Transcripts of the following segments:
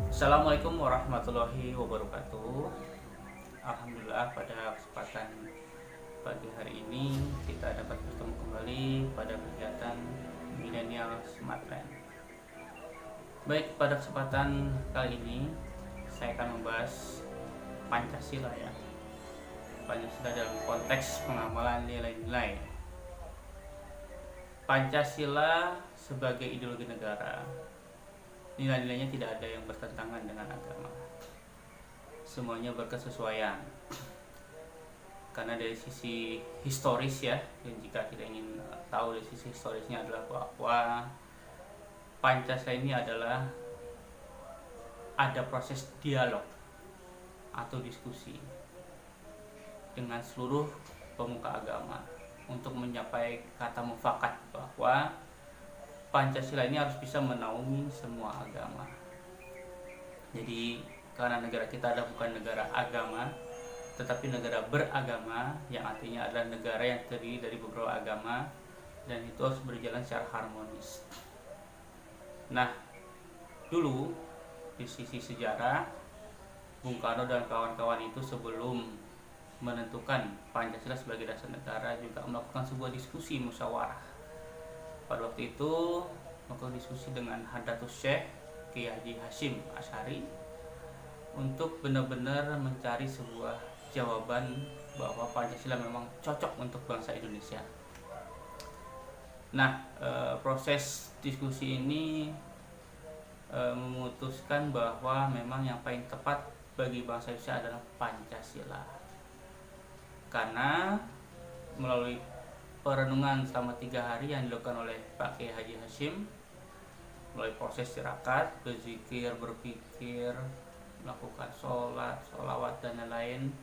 Assalamualaikum warahmatullahi wabarakatuh. Alhamdulillah pada kesempatan pagi hari ini kita dapat bertemu kembali pada kegiatan Millennial Smartland. Baik, pada kesempatan kali ini saya akan membahas Pancasila ya. Pancasila dalam konteks pengamalan nilai-nilai. Pancasila sebagai ideologi negara, nilai-nilainya tidak ada yang bertentangan dengan agama. Semuanya berkesesuaian. Karena dari sisi historis ya, dan jika kita ingin tahu dari sisi historisnya adalah bahwa Pancasila ini adalah ada proses dialog atau diskusi dengan seluruh pemuka agama untuk mencapai kata mufakat bahwa Pancasila ini harus bisa menaungi semua agama. Jadi karena negara kita adalah bukan negara agama, tetapi negara beragama, yang artinya adalah negara yang terdiri dari beberapa agama, dan itu harus berjalan secara harmonis. Nah, dulu di sisi sejarah, Bung Karno dan kawan-kawan itu sebelum menentukan Pancasila sebagai dasar negara juga melakukan sebuah diskusi musyawarah. Pada waktu itu melakukan diskusi dengan Hadratus Syekh Kiai Haji Hashim Asy'ari untuk benar-benar mencari sebuah jawaban bahwa Pancasila memang cocok untuk bangsa Indonesia. Nah, proses diskusi ini memutuskan bahwa memang yang paling tepat bagi bangsa Indonesia adalah Pancasila. Karena melalui perenungan selama 3 hari yang dilakukan oleh Pak Kiai Haji Hashim, melalui proses tirakat, berzikir, berpikir, melakukan sholat, sholawat, dan lain-lain.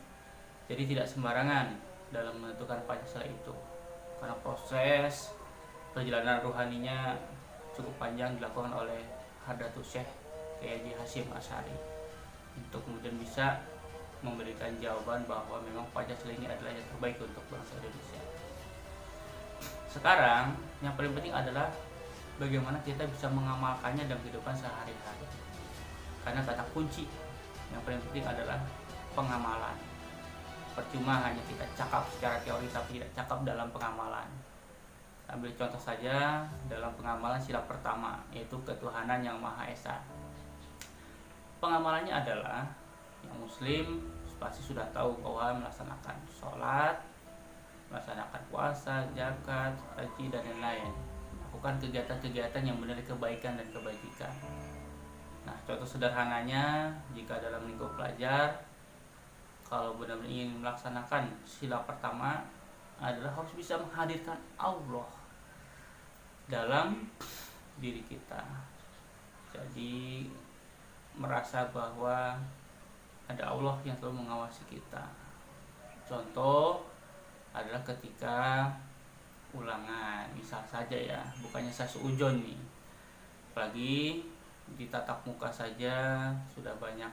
Jadi tidak sembarangan dalam menentukan Pancasila itu, karena proses perjalanan rohaninya cukup panjang dilakukan oleh Hadratus Syekh Kiai Haji Hashim Asy'ari untuk kemudian bisa memberikan jawaban bahwa memang Pancasila ini adalah yang terbaik untuk bangsa Indonesia. Sekarang yang paling penting adalah bagaimana kita bisa mengamalkannya dalam kehidupan sehari-hari. Karena kata kunci yang paling penting adalah pengamalan. Percuma hanya kita cakap secara teori tapi tidak cakap dalam pengamalan. Ambil contoh saja dalam pengamalan sila pertama, yaitu ketuhanan yang Maha Esa. Pengamalannya adalah yang muslim pasti sudah tahu bahwa melaksanakan sholat, melaksanakan puasa, zakat, haji, dan lain-lain. Melakukan kegiatan-kegiatan yang benar kebaikan dan kebajikan. Nah, contoh sederhananya jika dalam lingkup pelajar, kalau benar-benar ingin melaksanakan sila pertama adalah harus bisa menghadirkan Allah dalam diri kita. Jadi merasa bahwa ada Allah yang selalu mengawasi kita. Contoh adalah ketika ulangan, misal saja ya, bukannya saya seujon nih, apalagi di tatap muka saja sudah banyak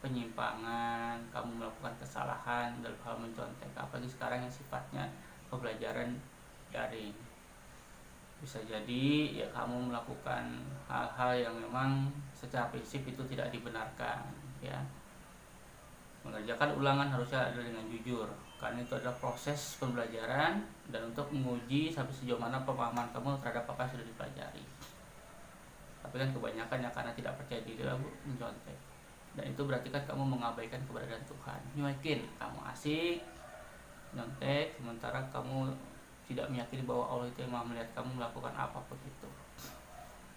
penyimpangan, kamu melakukan kesalahan dalam hal mencontek, apalagi sekarang yang sifatnya pembelajaran daring. Bisa jadi ya kamu melakukan hal-hal yang memang secara prinsip itu tidak dibenarkan ya. Mengerjakan ulangan harusnya adalah dengan jujur, karena itu adalah proses pembelajaran dan untuk menguji sampai sejauh mana pemahaman kamu terhadap apa yang sudah dipelajari. Tapi kan kebanyakan ya karena tidak percaya diri lalu mencontek, dan itu berarti kan kamu mengabaikan keberadaan Tuhan. Yakin kamu asik nyontek sementara kamu tidak meyakini bahwa Allah itu yang Maha melihat kamu melakukan apapun itu.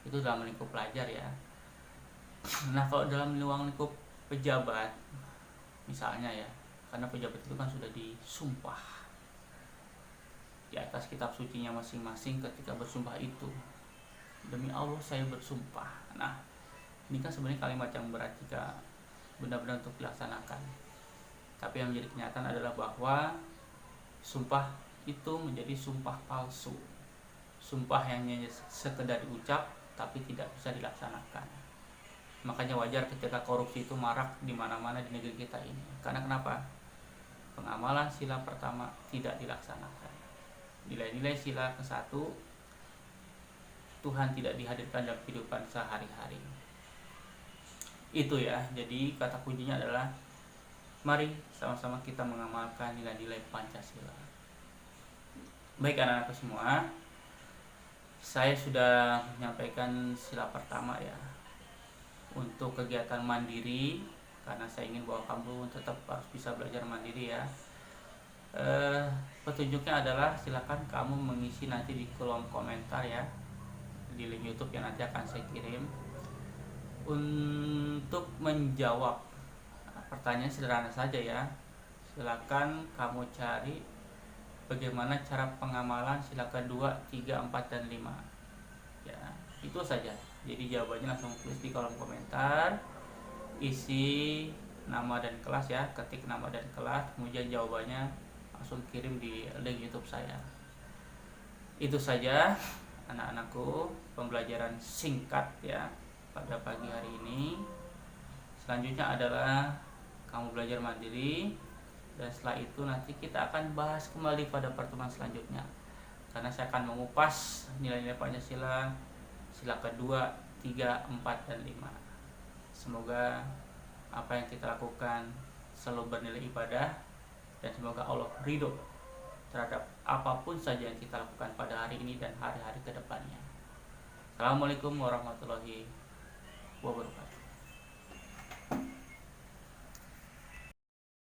Itu dalam lingkup pelajar ya. Nah, kalau dalam ruang lingkup pejabat misalnya ya, karena pejabat itu kan sudah disumpah di atas kitab sucinya masing-masing ketika bersumpah itu, demi Allah saya bersumpah. Nah, ini kan sebenarnya kalimat yang berat jika benar-benar untuk dilaksanakan. Tapi yang menjadi kenyataan adalah bahwa sumpah itu menjadi sumpah palsu, sumpah yang hanya sekedar diucap tapi tidak bisa dilaksanakan. Makanya wajar ketika korupsi itu marak di mana-mana di negeri kita ini. Karena kenapa? Pengamalan sila pertama tidak dilaksanakan. Nilai-nilai sila ke-1, Tuhan tidak dihadirkan dalam kehidupan sehari-hari. Itu ya, jadi kata kuncinya adalah mari sama-sama kita mengamalkan nilai-nilai Pancasila. Baik anak-anakku semua, saya sudah menyampaikan sila pertama ya, untuk kegiatan mandiri, karena saya ingin bahwa kamu tetap harus bisa belajar mandiri ya. Petunjuknya adalah silakan kamu mengisi nanti di kolom komentar ya, di link YouTube yang nanti akan saya kirim. Untuk menjawab pertanyaan sederhana saja ya, silakan kamu cari bagaimana cara pengamalan sila kedua, 3, 4, dan 5 ya, itu saja. Jadi jawabannya langsung tulis di kolom komentar, isi nama dan kelas ya, ketik nama dan kelas, kemudian jawabannya langsung kirim di link YouTube saya. Itu saja anak-anakku, pembelajaran singkat ya pada pagi hari ini. Selanjutnya adalah kamu belajar mandiri, dan setelah itu nanti kita akan bahas kembali pada pertemuan selanjutnya, karena saya akan mengupas nilai-nilai Pancasila sila kedua, 3, 4, dan 5. Semoga apa yang kita lakukan selalu bernilai ibadah, dan semoga Allah ridho terhadap apapun saja yang kita lakukan pada hari ini dan hari-hari kedepannya. Assalamualaikum warahmatullahi wabarakatuh.